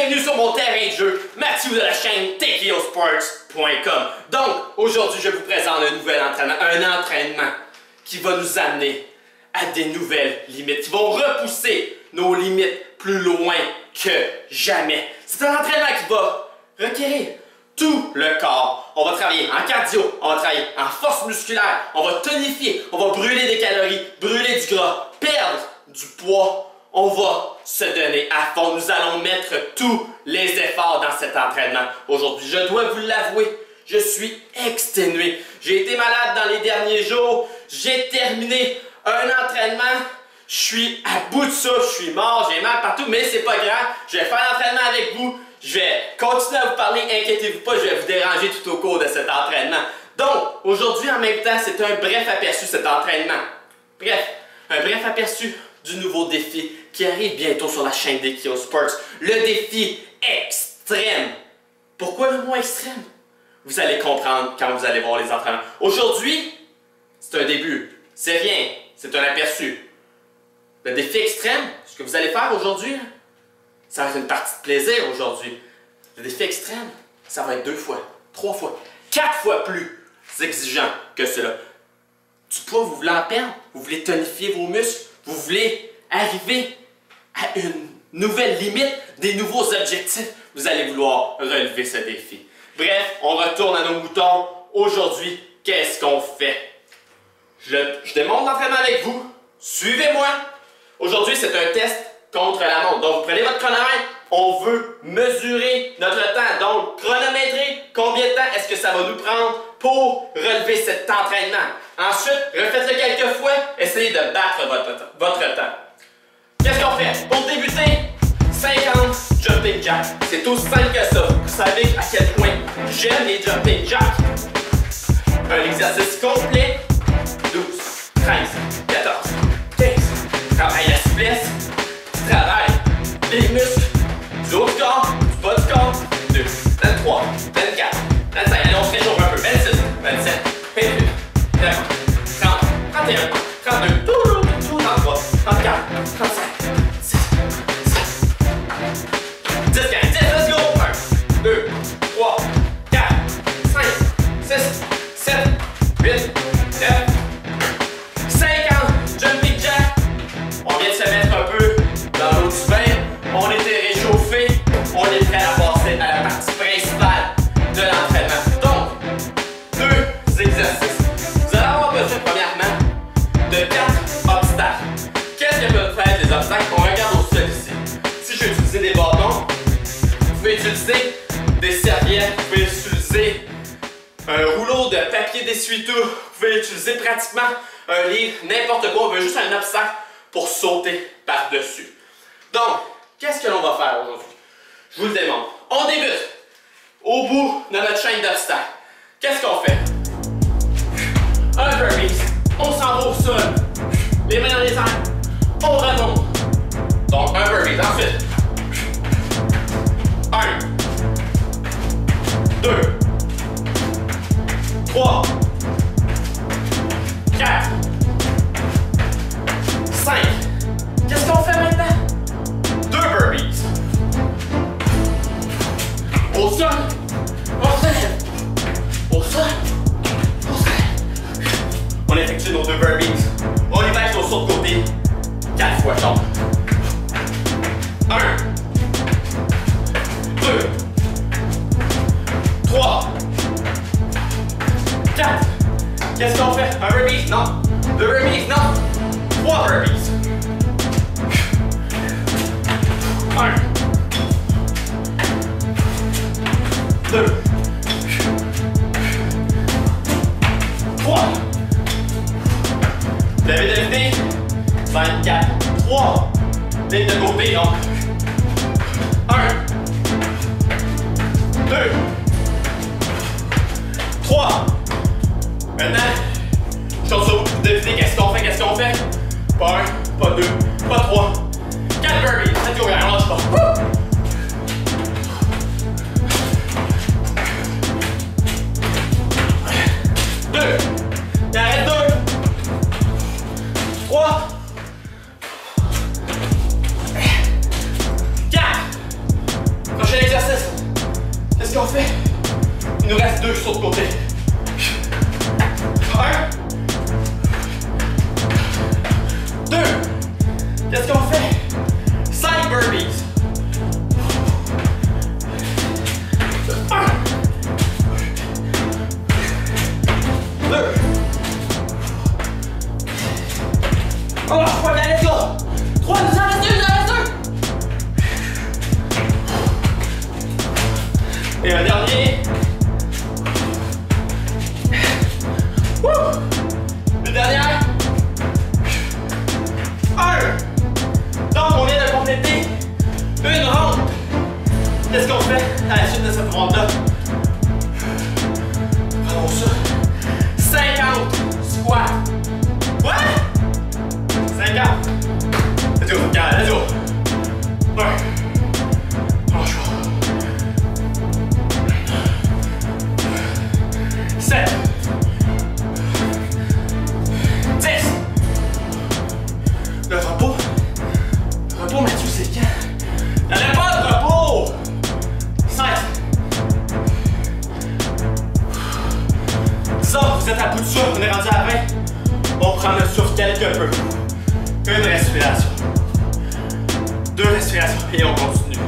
bienvenue sur mon terrain de jeu, Mathieu de la chaîne TKOsports.com. Donc, aujourd'hui, je vous présente un nouvel entraînement, un entraînement qui va nous amener à des nouvelles limites, qui vont repousser nos limites plus loin que jamais. C'est un entraînement qui va requérir tout le corps. On va travailler en cardio, on va travailler en force musculaire, on va tonifier, on va brûler des calories, brûler du gras, perdre du poids. On va se donner à fond. Nous allons mettre tous les efforts dans cet entraînement. Aujourd'hui, je dois vous l'avouer, je suis exténué. J'ai été malade dans les derniers jours. J'ai terminé un entraînement. Je suis à bout de souffle, je suis mort, j'ai mal partout, mais c'est pas grave. Je vais faire l'entraînement avec vous. Je vais continuer à vous parler, inquiétez-vous pas, je vais vous déranger tout au cours de cet entraînement. Donc, aujourd'hui, en même temps, c'est un bref aperçu cet entraînement. Bref, un bref aperçu du nouveau défi qui arrive bientôt sur la chaîne TKOsports. Le défi extrême. Pourquoi le mot extrême? Vous allez comprendre quand vous allez voir les entraînements. Aujourd'hui, c'est un début. C'est rien. C'est un aperçu. Le défi extrême, ce que vous allez faire aujourd'hui, ça va être une partie de plaisir aujourd'hui. Le défi extrême, ça va être 2 fois, 3 fois, 4 fois plus exigeant que cela. Du poids, vous voulez en perdre? Vous voulez tonifier vos muscles? Vous voulez arriver à une nouvelle limite, des nouveaux objectifs? Vous allez vouloir relever ce défi. Bref, on retourne à nos moutons. Aujourd'hui, qu'est-ce qu'on fait? Je démontre l'entraînement avec vous. Suivez-moi. Aujourd'hui, c'est un test contre la montre. Donc, vous prenez votre chronomètre. On veut mesurer notre temps. Donc, chronométrer combien de temps est-ce que ça va nous prendre pour relever cet entraînement. Ensuite, refaites-le quelques fois. Essayez de battre votre temps. Qu'est-ce qu'on fait? Pour débuter, 50 jumping jacks. C'est aussi simple que ça. Vous savez à quel point j'aime les jumping jacks. Un exercice complet. 12, 13, 14, 15. Travaille la souplesse. Travaille les muscles. Du haut du corps, du bas du corps. 2, 23, 24, 25. Allez, on se réchauffe un peu. 26, 27, 28, 29, 30, 31, 32, 33, 34, 35, 6, 7, 10, 15, 10, let's go! 1, 2, 3, 4, 5, 6, 7, 8, 9, 50 jumping jack. On vient de se mettre un peu dans l'eau du bain. On était réchauffé. On est prêt à passer à la partie principale de l'entraînement. Donc, 2 exercices. Vous allez avoir besoin, premièrement, de 4 obstacles. Qu'est-ce que peuvent faire les obstacles? On regarde au sol ici. Si je vais utiliser des bâtons, vous pouvez utiliser des serviettes, vous pouvez utiliser un rouleau de papier d'essuie-tout, vous pouvez utiliser pratiquement un livre, n'importe quoi. On veut juste un obstacle pour sauter par-dessus. Donc, qu'est-ce que l'on va faire aujourd'hui? Je vous le démontre. On débute au bout de notre chaîne d'obstacles. Qu'est-ce qu'on fait? Un burpees. On s'en va au sol. Les mains dans les airs. On remonte. Donc, un burpees. Ensuite, 1, 2, 3, 4, 5. Qu'est-ce qu'on fait maintenant? 2 burpees. Au sol, on se lève. Au sol, on se lève. On effectue nos 2 burpees. On y va avec nos sauts de côté. 4 fois, donc. 1, 2, 3, 4. Qu'est-ce qu'on fait? Un burpee? Non. 2 burpees? Non. 3 burpees. 1, 2, 3. Levez de l'idée. 24, 3. Ligne de côté, donc. 1, 2, 3. Maintenant, chose où vous devinez qu'est-ce qu'on fait? Pas 1, pas 2, pas 3. 4 burpees. Let's go, on lâche pas. 2. Il arrête 2. 3. 4. On lâche pas, let's go! 3, nous en reste 2, nous en reste 2! Et un dernier. Wouh! Une dernière. 1. Donc, on vient de compléter une ronde. Qu'est-ce qu'on fait à la suite de cette ronde-là? Prenons ça. 50 squats. Ouais? 50. Let's go, let's go. 1. Franchement. 7. 10. Le repos. Le repos, Mathieu, c'est quand? Il n'y en a pas de repos! 5. Ça, vous êtes à bout de souffle, on est rendu à 20. On prend le souffle quelque peu. Une respiration. 2 respirations et on continue.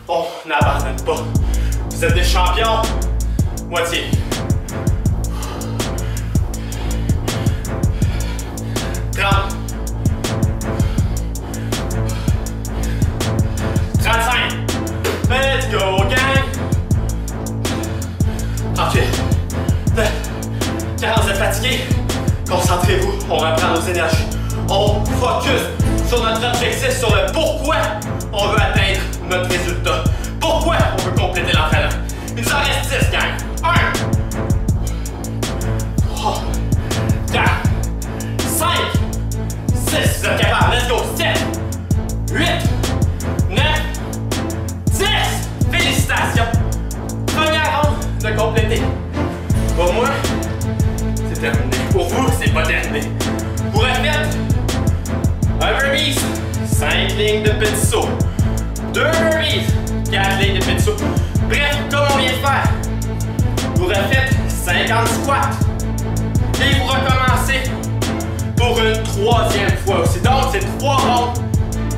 On n'abandonne pas. Vous êtes des champions. Moitié. 30. 35. Let's go, gang. 38. 40, vous êtes fatigués. Concentrez-vous, on reprend nos énergies. On focus sur notre objectif, sur le pourquoi on veut atteindre notre résultat. Pourquoi on veut compléter l'entraînement. Il nous en reste 10, gang. 1. 3. 4. 5. 6. Vous êtes capables. Let's go. 7. 8. 9. 10. Félicitations. Première ronde de compléter. Pour moi, c'est terminé. Pour vous, c'est pas terminé. Vous refaites un burpees, 5 lignes de petits sauts. 2 burpees, 4 lignes de petits sauts. Bref, comme on vient de faire, vous refaites 50 squats. Et vous recommencez pour une 3e fois aussi. Donc, c'est 3 rondes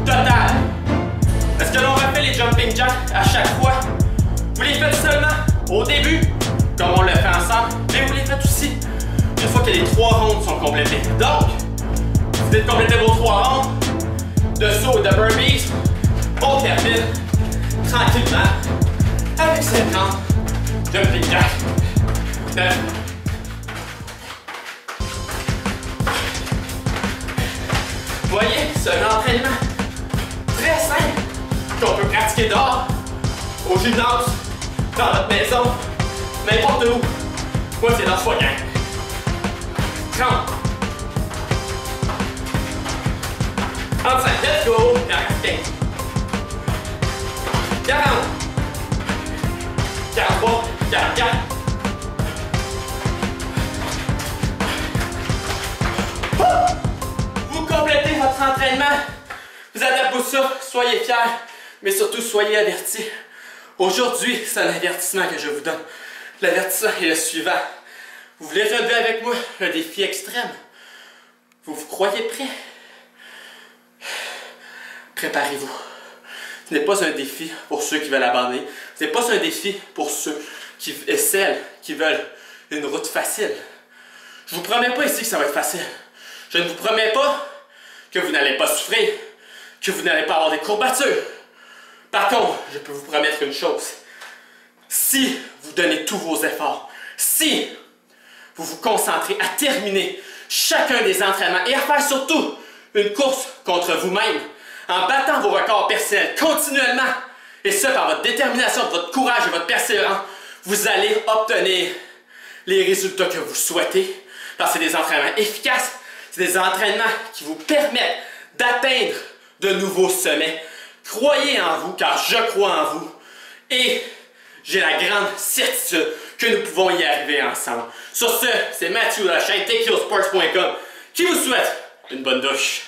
totales. Est-ce que l'on refait les jumping jacks à chaque fois? Vous les faites seulement au début, comme on le fait ensemble, mais vous les faites aussi une fois que les 3 rondes sont complétées. Donc, vous venez de compléter vos 3 rondes de saut et de burpees. On termine tranquillement avec 50 jumping jacks. 9. Vous voyez, c'est un entraînement très simple qu'on peut pratiquer dehors, au gymnase, dans votre maison, n'importe où. Moi, c'est dans ce fois, gang. 30. 35, let's go. 15. 40. 43. 44. Vous complétez votre entraînement. Vous êtes à bout de ça. Soyez fiers, mais surtout soyez avertis. Aujourd'hui, c'est un avertissement que je vous donne. L'avertissement est le suivant. Vous voulez relever avec moi un défi extrême? Vous vous croyez prêt? Préparez-vous. Ce n'est pas un défi pour ceux qui veulent abandonner. Ce n'est pas un défi pour ceux et celles qui veulent une route facile. Je ne vous promets pas ici que ça va être facile. Je ne vous promets pas que vous n'allez pas souffrir, que vous n'allez pas avoir des courbatures. Par contre, je peux vous promettre une chose. Si vous donnez tous vos efforts, si vous vous concentrez à terminer chacun des entraînements et à faire surtout une course contre vous-même, en battant vos records personnels continuellement, et ce par votre détermination, votre courage et votre persévérance, vous allez obtenir les résultats que vous souhaitez. Parce que c'est des entraînements efficaces, c'est des entraînements qui vous permettent d'atteindre de nouveaux sommets. Croyez en vous, car je crois en vous. Et j'ai la grande certitude que nous pouvons y arriver ensemble. Sur ce, c'est Mathieu de la chaîne TKOsports.com qui vous souhaite une bonne douche.